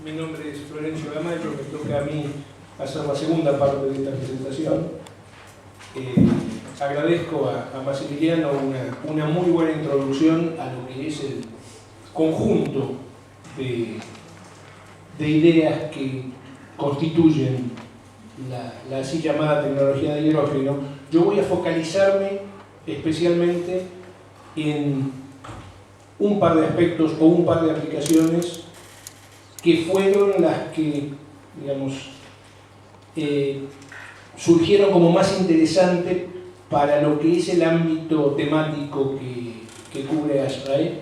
Mi nombre es Florencio Gamayo, me toca a mí hacer la segunda parte de esta presentación. Agradezco a Massimiliano una muy buena introducción a lo que es el conjunto de ideas que constituyen la así llamada tecnología de hidrógeno. Yo voy a focalizarme especialmente en un par de aspectos o un par de aplicaciones que fueron las que, digamos, surgieron como más interesantes para lo que es el ámbito temático que cubre ASRAE.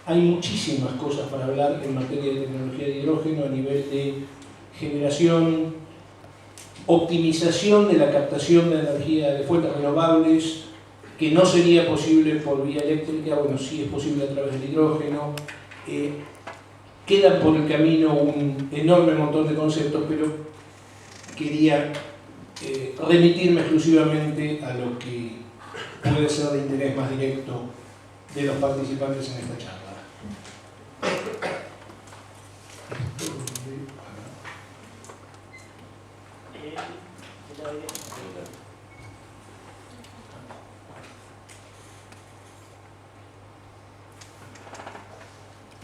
Hay muchísimas cosas para hablar en materia de tecnología de hidrógeno a nivel de generación, optimización de la captación de energía de fuentes renovables, que no sería posible por vía eléctrica, bueno, sí es posible a través del hidrógeno. Quedan por el camino un enorme montón de conceptos, pero quería remitirme exclusivamente a lo que puede ser de interés más directo de los participantes en esta charla.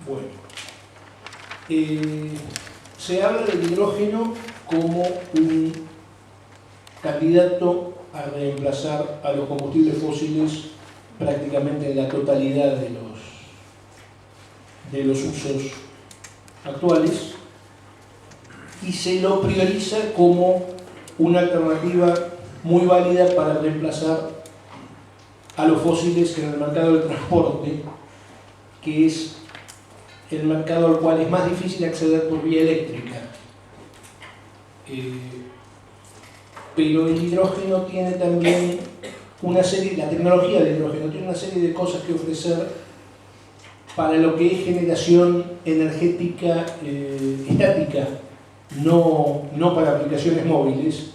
Bueno, se habla del hidrógeno como un candidato a reemplazar a los combustibles fósiles prácticamente en la totalidad de los usos actuales, y se lo prioriza como una alternativa muy válida para reemplazar a los fósiles en el mercado del transporte, que es el mercado al cual es más difícil acceder por vía eléctrica. Pero el hidrógeno tiene también una serie, la tecnología del hidrógeno tiene una serie de cosas que ofrecer para lo que es generación energética estática, no para aplicaciones móviles,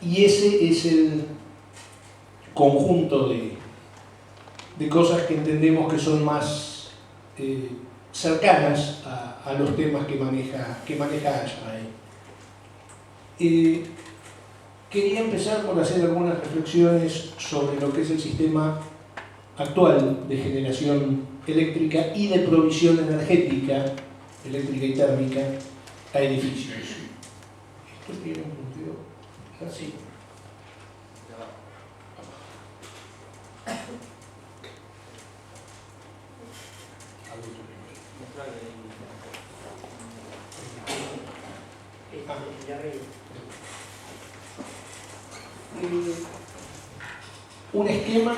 y ese es el conjunto de cosas que entendemos que son más cercanas a los temas que maneja ASRAE. Quería empezar por hacer algunas reflexiones sobre lo que es el sistema actual de generación eléctrica y de provisión energética, eléctrica y térmica, a edificios. ¿Esto tiene un punteo? Así. Un esquema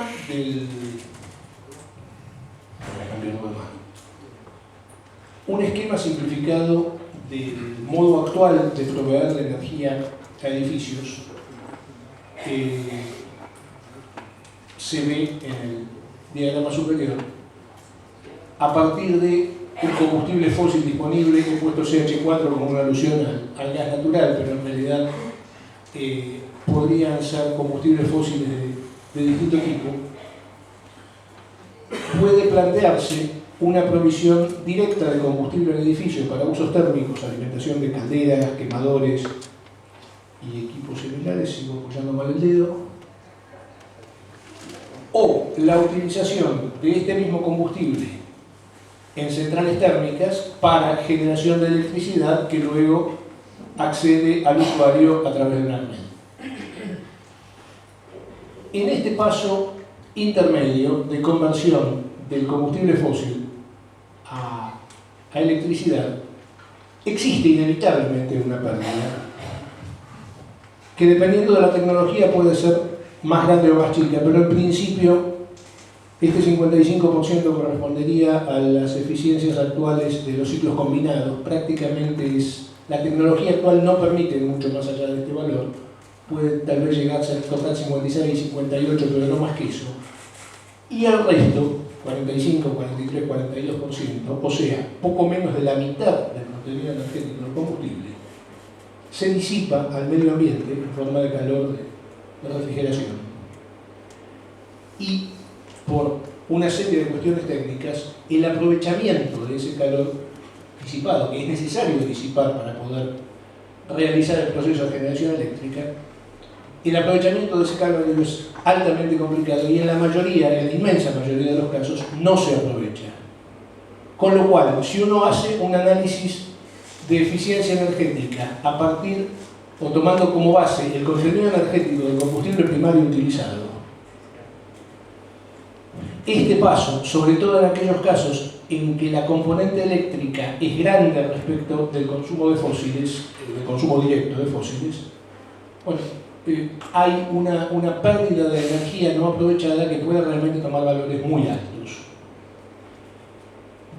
un esquema simplificado del modo actual de proveer de energía a edificios se ve en el diagrama superior a partir de un combustible fósil disponible. He puesto CH4 como una alusión al gas natural, pero en realidad podrían ser combustibles fósiles de distinto tipo. Puede plantearse una provisión directa de combustible en edificios para usos térmicos, alimentación de calderas, quemadores y equipos similares, sigo apoyando mal el dedo, o la utilización de este mismo combustible en centrales térmicas para generación de electricidad que luego accede al usuario a través de una red. En este paso intermedio de conversión del combustible fósil a electricidad, existe inevitablemente una pérdida que, dependiendo de la tecnología, puede ser más grande o más chica, pero en principio este 55% correspondería a las eficiencias actuales de los ciclos combinados. Prácticamente la tecnología actual no permite mucho más allá de este valor. Puede tal vez llegar a tocar 56, 58, pero no más que eso. Y el resto, 45, 43, 42%, o sea, poco menos de la mitad del contenido energético del combustible, se disipa al medio ambiente en forma de calor de refrigeración. Y por una serie de cuestiones técnicas, el aprovechamiento de ese calor disipado, que es necesario disipar para poder realizar el proceso de generación eléctrica, el aprovechamiento de ese cargador es altamente complicado y en la mayoría, en la inmensa mayoría de los casos, no se aprovecha. Con lo cual, si uno hace un análisis de eficiencia energética a partir o tomando como base el contenido energético del combustible primario utilizado, este paso, sobre todo en aquellos casos en que la componente eléctrica es grande respecto del consumo de fósiles, del consumo directo de fósiles, bueno, hay una pérdida de energía no aprovechada que puede realmente tomar valores muy altos.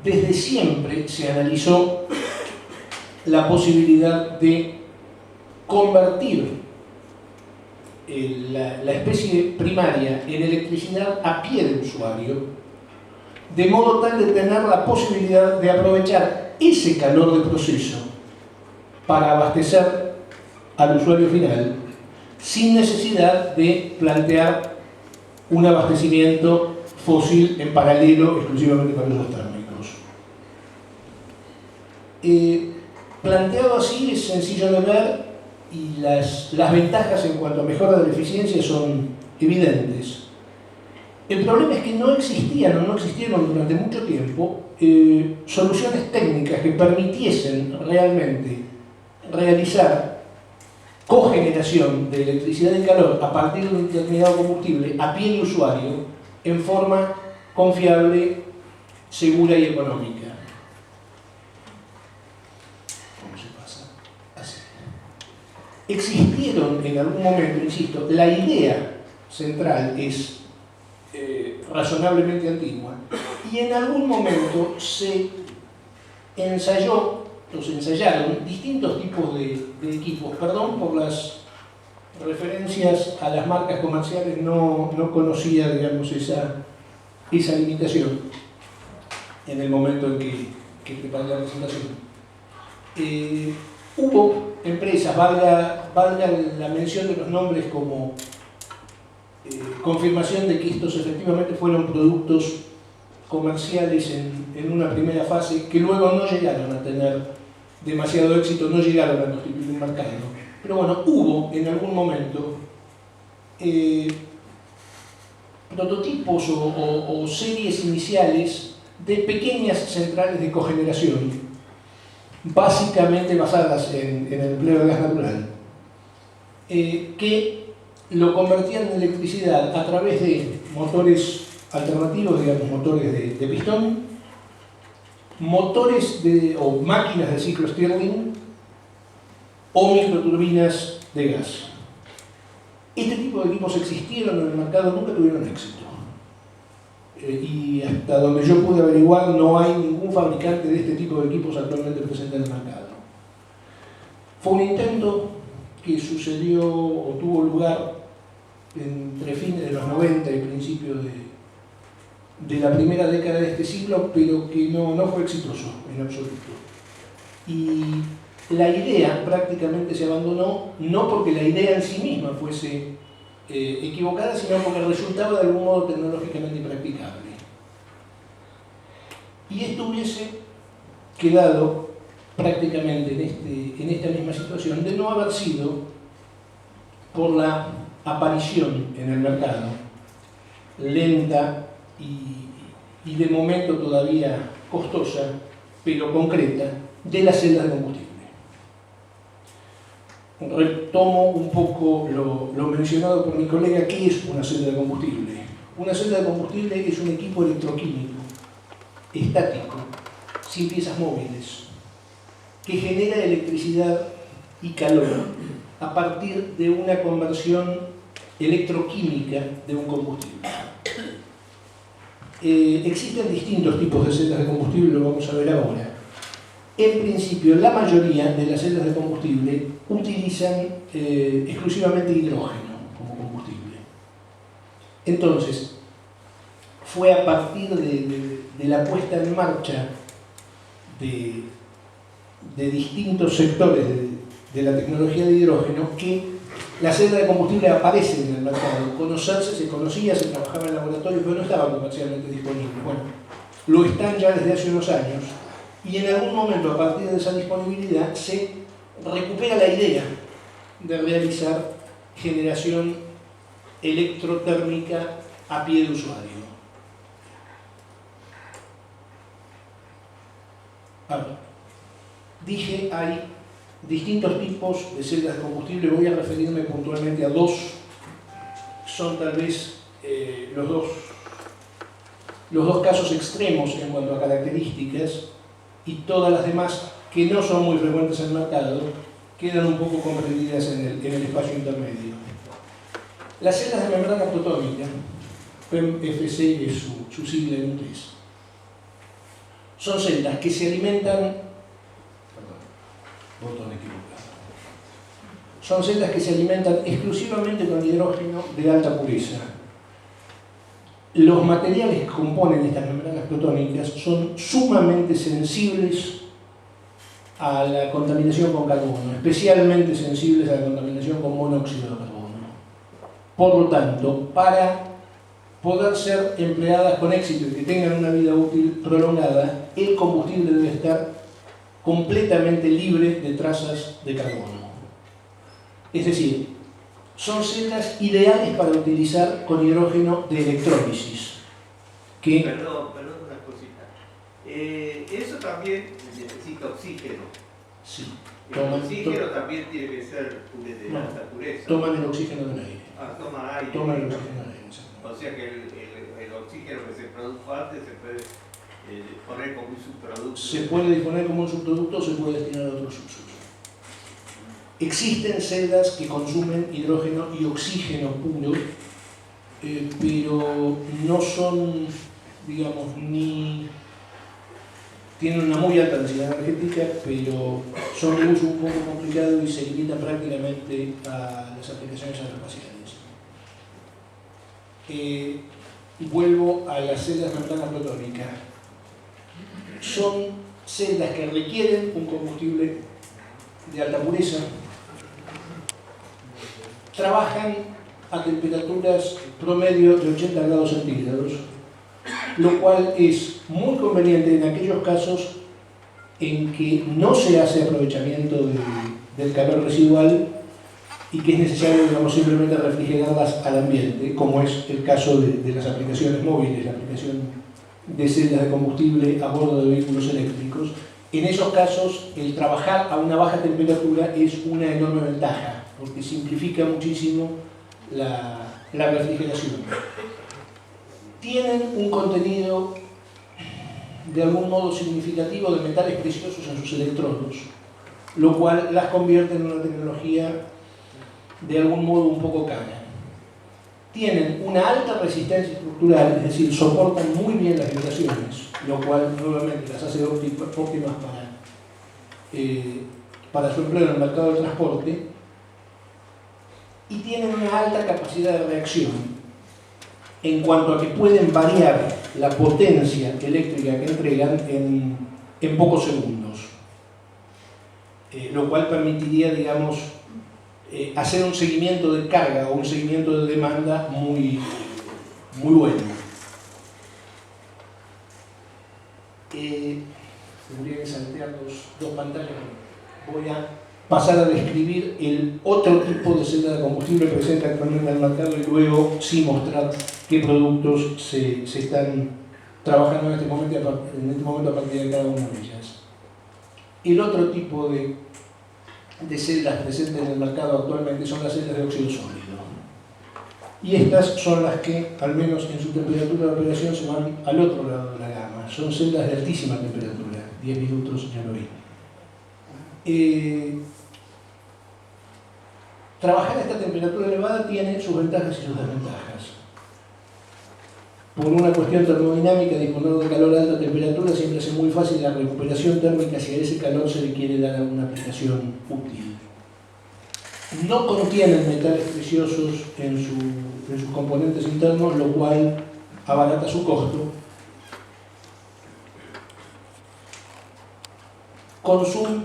Desde siempre se analizó la posibilidad de convertir la especie primaria en electricidad a pie del usuario, de modo tal de tener la posibilidad de aprovechar ese calor de proceso para abastecer al usuario final, sin necesidad de plantear un abastecimiento fósil en paralelo exclusivamente para usos térmicos. Planteado así es sencillo de ver y las ventajas en cuanto a mejora de la eficiencia son evidentes. El problema es que no existieron durante mucho tiempo soluciones técnicas que permitiesen realmente realizar cogeneración de electricidad y calor a partir de un determinado combustible a pie de usuario en forma confiable, segura y económica. ¿Cómo se pasa? Así. Existieron en algún momento, insisto, la idea central es razonablemente antigua, y en algún momento se ensayaron distintos tipos de equipos. Perdón por las referencias a las marcas comerciales, no conocía, digamos, esa limitación en el momento en que preparé la presentación. Hubo empresas, valga la mención de los nombres como confirmación de que estos efectivamente fueron productos comerciales en una primera fase, que luego no llegaron a tener demasiado éxito, no llegaron a constituir un mercado. Pero bueno, hubo en algún momento prototipos o series iniciales de pequeñas centrales de cogeneración, básicamente basadas en el empleo de gas natural, que lo convertían en electricidad a través de motores alternativos, digamos, motores de pistón, motores o máquinas de ciclo Stirling o microturbinas de gas. Este tipo de equipos existieron en el mercado, nunca tuvieron éxito. Y hasta donde yo pude averiguar, no hay ningún fabricante de este tipo de equipos actualmente presente en el mercado. Fue un intento que sucedió o tuvo lugar entre fines de los 90 y principios de la primera década de este siglo, pero que no fue exitoso en absoluto. Y la idea prácticamente se abandonó, no porque la idea en sí misma fuese equivocada, sino porque resultaba de algún modo tecnológicamente impracticable. Y esto hubiese quedado prácticamente en esta misma situación de no haber sido por la aparición en el mercado, lenta y de momento todavía costosa, pero concreta, de las celdas de combustible. Retomo un poco lo mencionado por mi colega. ¿Qué es una celda de combustible? Una celda de combustible es un equipo electroquímico, estático, sin piezas móviles, que genera electricidad y calor a partir de una conversión electroquímica de un combustible. Existen distintos tipos de celdas de combustible, lo vamos a ver ahora. En principio, la mayoría de las celdas de combustible utilizan exclusivamente hidrógeno como combustible. Entonces, fue a partir de la puesta en marcha de distintos sectores de la tecnología de hidrógeno que la celda de combustible aparece en el mercado. Conocerse, se conocía, se trabajaba en laboratorios, pero no estaba comercialmente disponible. Bueno, lo están ya desde hace unos años Y en algún momento, a partir de esa disponibilidad, se recupera la idea de realizar generación electrotérmica a pie de usuario. Ahora, dije, hay distintos tipos de celdas de combustible. Voy a referirme puntualmente a dos. Son tal vez los dos casos extremos en cuanto a características, y todas las demás, que no son muy frecuentes en el mercado, quedan un poco comprendidas en el espacio intermedio. Las celdas de membrana protónica, PEM-FC es su sigla en inglés, son celdas que se alimentan, son celdas que se alimentan exclusivamente con hidrógeno de alta pureza. Los materiales que componen estas membranas protónicas son sumamente sensibles a la contaminación con carbono, especialmente sensibles a la contaminación con monóxido de carbono. Por lo tanto, para poder ser empleadas con éxito y que tengan una vida útil prolongada, el combustible debe estar completamente libre de trazas de carbono. Es decir, son celdas ideales para utilizar con hidrógeno de electrólisis. Perdón una cosita. Eso también necesita oxígeno. Sí. El oxígeno también tiene que ser de alta pureza. Toman el oxígeno del aire. Toman aire. Toman el oxígeno del aire. O sea que el oxígeno que se produjo antes se puede poner como un subproducto. Se puede disponer como un subproducto o se puede destinar a otros usos. Existen celdas que consumen hidrógeno y oxígeno puro, pero no son, digamos, ni tienen una muy alta densidad energética, pero son de uso un poco complicado y se limitan prácticamente a las aplicaciones aeroespaciales. Vuelvo a las celdas de membrana protónica. Son celdas que requieren un combustible de alta pureza, trabajan a temperaturas promedio de 80 grados centígrados, lo cual es muy conveniente en aquellos casos en que no se hace aprovechamiento del calor residual y que es necesario, digamos, simplemente refrigerarlas al ambiente, como es el caso de las aplicaciones móviles, la aplicación de celdas de combustible a bordo de vehículos eléctricos. En esos casos, el trabajar a una baja temperatura es una enorme ventaja, porque simplifica muchísimo la refrigeración. Tienen un contenido de algún modo significativo de metales preciosos en sus electrodos, lo cual las convierte en una tecnología de algún modo un poco cara. Tienen una alta resistencia estructural, es decir, soportan muy bien las vibraciones, lo cual nuevamente las hace óptimas para su empleo en el mercado del transporte, y tienen una alta capacidad de reacción en cuanto a que pueden variar la potencia eléctrica que entregan en pocos segundos, lo cual permitiría, digamos, hacer un seguimiento de carga o un seguimiento de demanda muy bueno. Tendría que saltear dos pantallas. Voy a pasar a describir el otro tipo de celda de combustible presente actualmente en el mercado y luego sí mostrar qué productos se están trabajando en este momento a partir de cada una de ellas. El otro tipo de celdas presentes en el mercado actualmente son las celdas de óxido sólido. Y estas son las que, al menos en su temperatura de operación, se van al otro lado de la gama. Son celdas de altísima temperatura, 10 minutos ya lo vi. Trabajar a esta temperatura elevada tiene sus ventajas y sus desventajas. Por una cuestión termodinámica, disponer de calor a alta temperatura siempre hace muy fácil la recuperación térmica si a ese calor se le quiere dar alguna aplicación útil. No contienen metales preciosos en sus componentes internos, lo cual abarata su costo.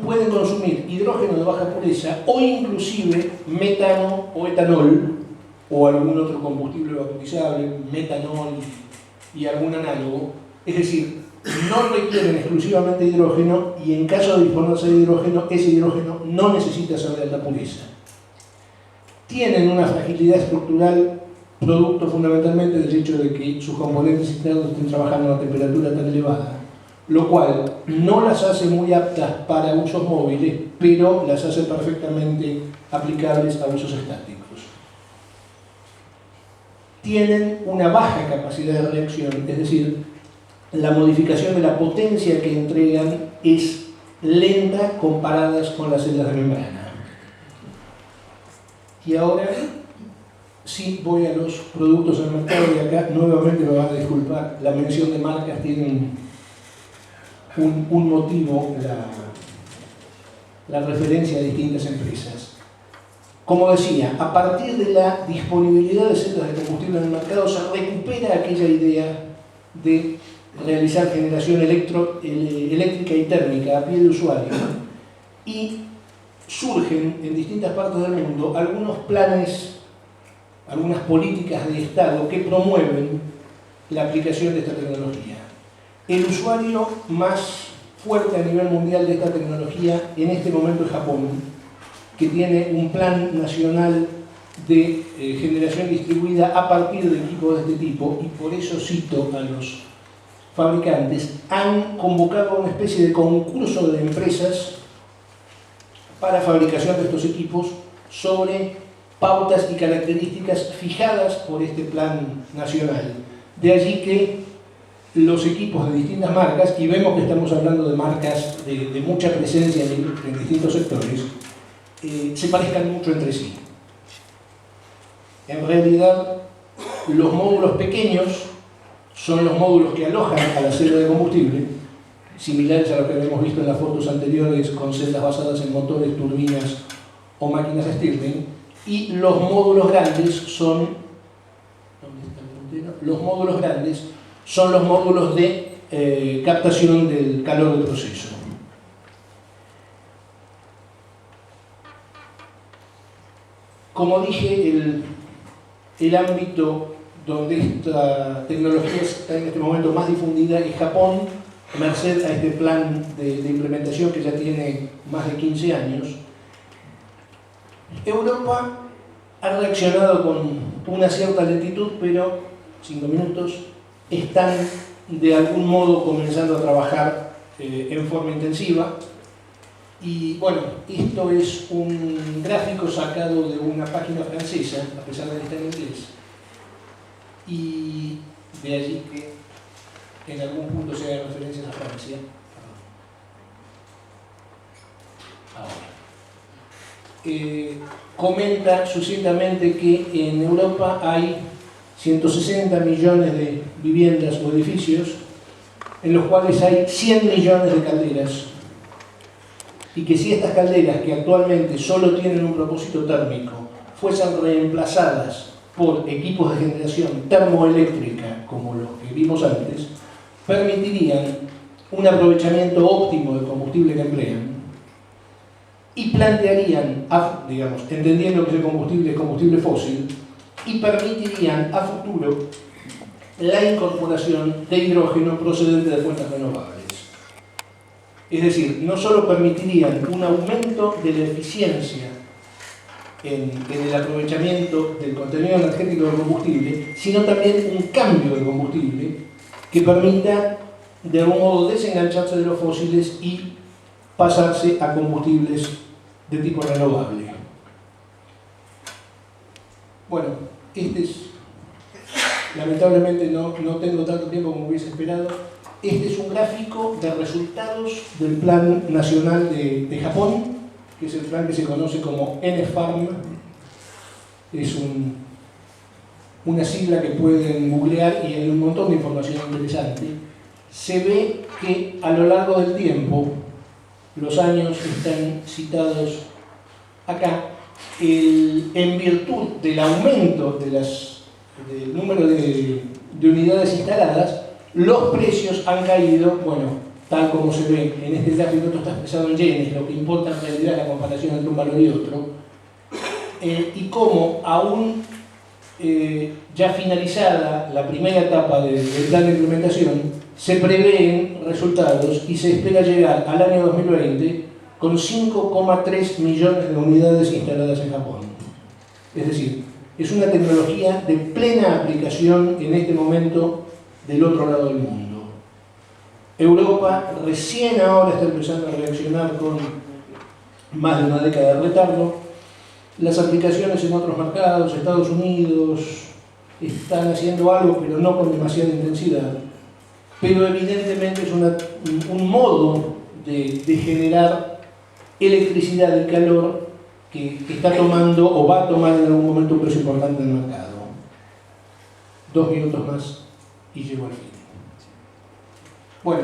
Pueden consumir hidrógeno de baja pureza o inclusive metano o etanol o algún otro combustible vaporizable, metanol y algún análogo. Es decir, no requieren exclusivamente hidrógeno y en caso de disponerse de hidrógeno, ese hidrógeno no necesita ser de alta pureza. Tienen una fragilidad estructural producto fundamentalmente del hecho de que sus componentes internos estén trabajando a una temperatura tan elevada, lo cual no las hace muy aptas para usos móviles, pero las hace perfectamente aplicables a usos estáticos. Tienen una baja capacidad de reacción, es decir, la modificación de la potencia que entregan es lenta comparadas con las celdas de membrana. Y ahora sí voy a los productos del mercado y acá nuevamente me van a disculpar, la mención de marcas tiene un motivo, la referencia a distintas empresas. Como decía, a partir de la disponibilidad de celdas de combustible en el mercado se recupera aquella idea de realizar generación eléctrica y térmica a pie de usuario y surgen en distintas partes del mundo algunos planes, algunas políticas de Estado que promueven la aplicación de esta tecnología. El usuario más fuerte a nivel mundial de esta tecnología en este momento es Japón, que tiene un plan nacional de generación distribuida a partir de equipos de este tipo, y por eso cito a los fabricantes, han convocado una especie de concurso de empresas para fabricación de estos equipos sobre pautas y características fijadas por este plan nacional. De allí que los equipos de distintas marcas, y vemos que estamos hablando de marcas de mucha presencia en distintos sectores, se parezcan mucho entre sí. En realidad, los módulos pequeños son los módulos que alojan a la celda de combustible, similares a lo que habíamos visto en las fotos anteriores con celdas basadas en motores, turbinas o máquinas Stirling, y los módulos grandes son los módulos de captación del calor del proceso. Como dije, el ámbito donde esta tecnología está en este momento más difundida es Japón, merced a este plan de implementación que ya tiene más de 15 años. Europa ha reaccionado con una cierta lentitud, pero 5 minutos, están de algún modo comenzando a trabajar en forma intensiva. Y bueno, esto es un gráfico sacado de una página francesa, a pesar de que está en inglés. Y de allí que en algún punto se haga referencia a Francia. Ahora. Comenta sucintamente que en Europa hay 160 millones de viviendas o edificios en los cuales hay 100 millones de calderas, y que si estas calderas, que actualmente solo tienen un propósito térmico, fuesen reemplazadas por equipos de generación termoeléctrica como los que vimos antes, permitirían un aprovechamiento óptimo del combustible que emplean y plantearían, digamos, entendiendo que ese combustible es combustible fósil, y permitirían a futuro la incorporación de hidrógeno procedente de fuentes renovables. Es decir, no solo permitirían un aumento de la eficiencia en el aprovechamiento del contenido energético del combustible, sino también un cambio del combustible que permita de algún modo desengancharse de los fósiles y pasarse a combustibles de tipo renovable. Bueno, lamentablemente no tengo tanto tiempo como hubiese esperado. Este es un gráfico de resultados del Plan Nacional de Japón, que es el plan que se conoce como NFARM. Es una sigla que pueden googlear y hay un montón de información interesante. Se ve que a lo largo del tiempo, los años están citados acá, en virtud del aumento del número de unidades instaladas, los precios han caído, bueno, tal como se ve en este gráfico. Esto está expresado en yenes, lo que importa en realidad es la comparación entre un valor y otro, y cómo aún ya finalizada la primera etapa del plan de implementación, se prevén resultados y se espera llegar al año 2020 con 5,3 millones de unidades instaladas en Japón. Es decir, es una tecnología de plena aplicación en este momento del otro lado del mundo. Europa recién ahora está empezando a reaccionar con más de una década de retardo. Las aplicaciones en otros mercados, Estados Unidos, están haciendo algo, pero no con demasiada intensidad. Pero evidentemente es un modo de generar electricidad y calor que está tomando o va a tomar en algún momento un precio importante en el mercado. 2 minutos más y llego al fin. Bueno,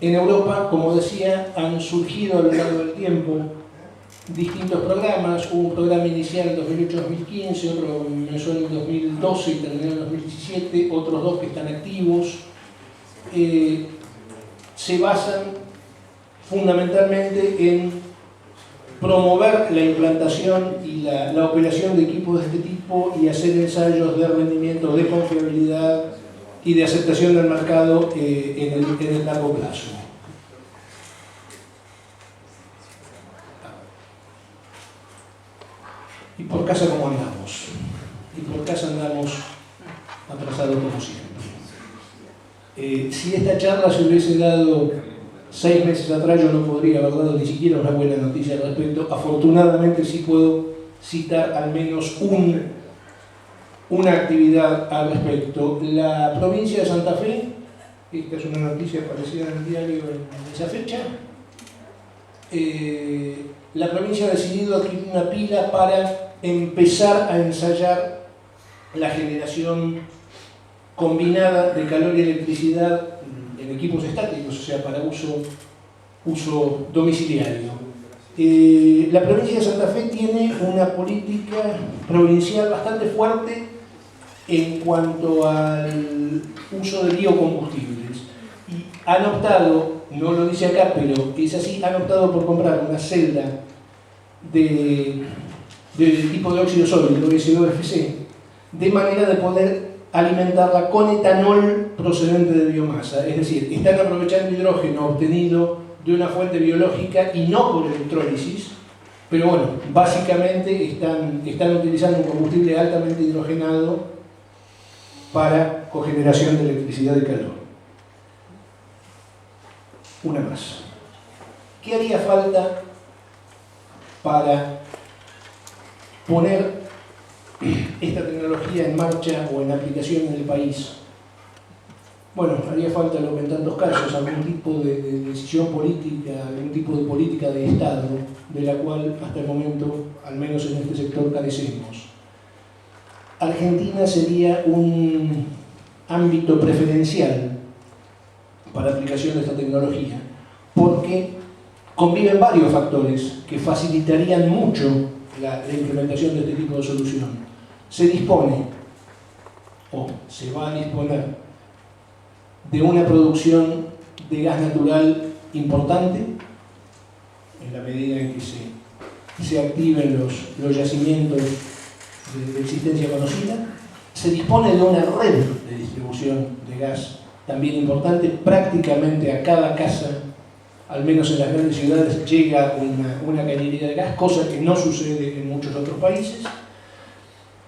en Europa, como decía, han surgido a lo largo del tiempo distintos programas. Hubo un programa inicial en 2008-2015, otro comenzó en el 2012 y terminó en el 2017, otros dos que están activos. Se basan fundamentalmente en promover la implantación y la operación de equipos de este tipo y hacer ensayos de rendimiento, de confiabilidad y de aceptación del mercado en el largo plazo. ¿Y por casa cómo andamos? Y por casa andamos atrasados como siempre. Si esta charla se hubiese dado 6 meses atrás, yo no podría haber dado ni siquiera una buena noticia al respecto. Afortunadamente sí puedo citar al menos una actividad al respecto. La provincia de Santa Fe, esta es una noticia aparecida en el diario en esa fecha, la provincia ha decidido adquirir una pila para empezar a ensayar la generación combinada de calor y electricidad en equipos estáticos, o sea, para uso domiciliario. La provincia de Santa Fe tiene una política provincial bastante fuerte en cuanto al uso de biocombustibles. Y han optado, no lo dice acá, pero es así, han optado por comprar una celda de tipo de óxido sólido, SOFC, de manera de poder alimentarla con etanol procedente de biomasa. Es decir, están aprovechando hidrógeno obtenido de una fuente biológica y no por electrólisis, pero bueno, básicamente están utilizando un combustible altamente hidrogenado para cogeneración de electricidad y calor. Una más. ¿Qué haría falta para poner esta tecnología en marcha o en aplicación en el país? Bueno, haría falta, lo en tantos casos, algún tipo de decisión política, algún tipo de política de Estado, de la cual hasta el momento, al menos en este sector, carecemos. Argentina sería un ámbito preferencial para aplicación de esta tecnología, porque conviven varios factores que facilitarían mucho la implementación de este tipo de solución. Se dispone, o se va a disponer, de una producción de gas natural importante, en la medida en que se activen los yacimientos de existencia conocida. Se dispone de una red de distribución de gas también importante. Prácticamente a cada casa, al menos en las grandes ciudades, llega una cañería de gas, cosa que no sucede en muchos otros países.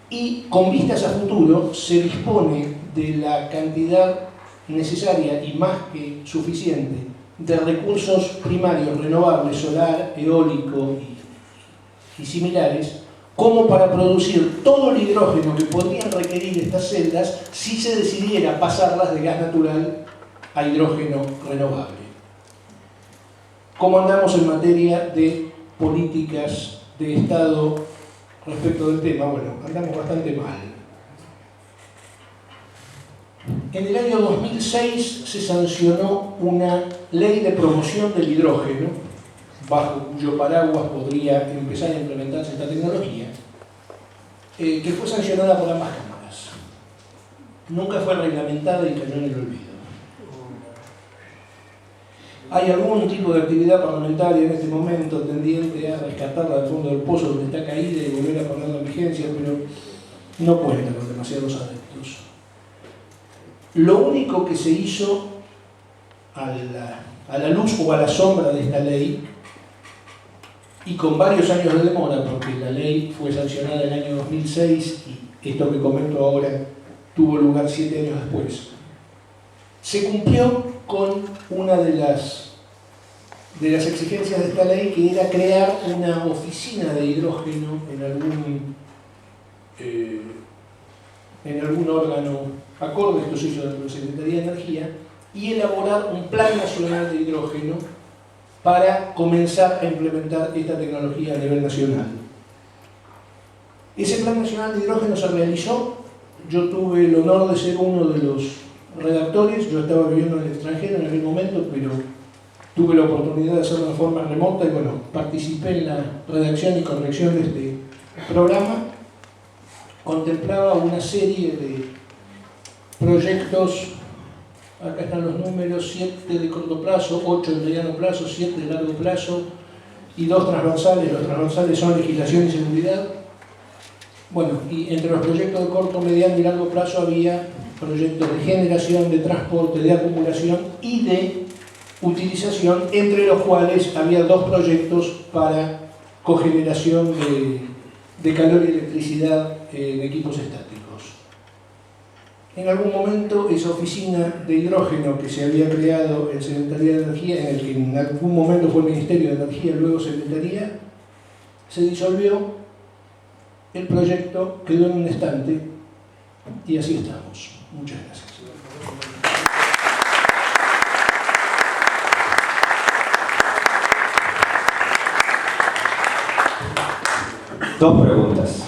Y con vistas a futuro se dispone de la cantidad necesaria y más que suficiente de recursos primarios renovables, solar, eólico y similares, como para producir todo el hidrógeno que podrían requerir estas celdas si se decidiera pasarlas de gas natural a hidrógeno renovable. ¿Cómo andamos en materia de políticas de Estado respecto del tema? Bueno, andamos bastante mal. En el año 2006 se sancionó una ley de promoción del hidrógeno, bajo cuyo paraguas podría empezar a implementarse esta tecnología, que fue sancionada por ambas cámaras. Nunca fue reglamentada y cayó en el olvido. Hay algún tipo de actividad parlamentaria en este momento tendiente a rescatarla del fondo del pozo donde está caída y volver a ponerla en vigencia, pero no cuenta con demasiados adeptos. Lo único que se hizo a la luz o a la sombra de esta ley, y con varios años de demora, porque la ley fue sancionada en el año 2006 y esto que comento ahora tuvo lugar 7 años después. Se cumplió con una de las exigencias de esta ley, que era crear una oficina de hidrógeno en algún órgano acorde. Esto se hizo dentro de la Secretaría de Energía, y elaborar un plan nacional de hidrógeno para comenzar a implementar esta tecnología a nivel nacional. Ese plan nacional de hidrógeno se realizó. Yo tuve el honor de ser uno de los redactores. Yo estaba viviendo en el extranjero en aquel momento, pero tuve la oportunidad de hacerlo de forma remota y bueno, participé en la redacción y corrección de este programa. Contemplaba una serie de proyectos. Acá están los números: 7 de corto plazo, 8 de mediano plazo, 7 de largo plazo y 2 transversales. Los transversales son legislación y seguridad. Bueno, y entre los proyectos de corto, mediano y largo plazo había proyectos de generación, de transporte, de acumulación y de utilización, entre los cuales había 2 proyectos para cogeneración de calor y electricidad en equipos estáticos. En algún momento esa oficina de hidrógeno que se había creado en Secretaría de Energía, en el que en algún momento fue el Ministerio de Energía, luego Secretaría, se disolvió. El proyecto quedó en un estante y así estamos. Muchas gracias. Dos preguntas.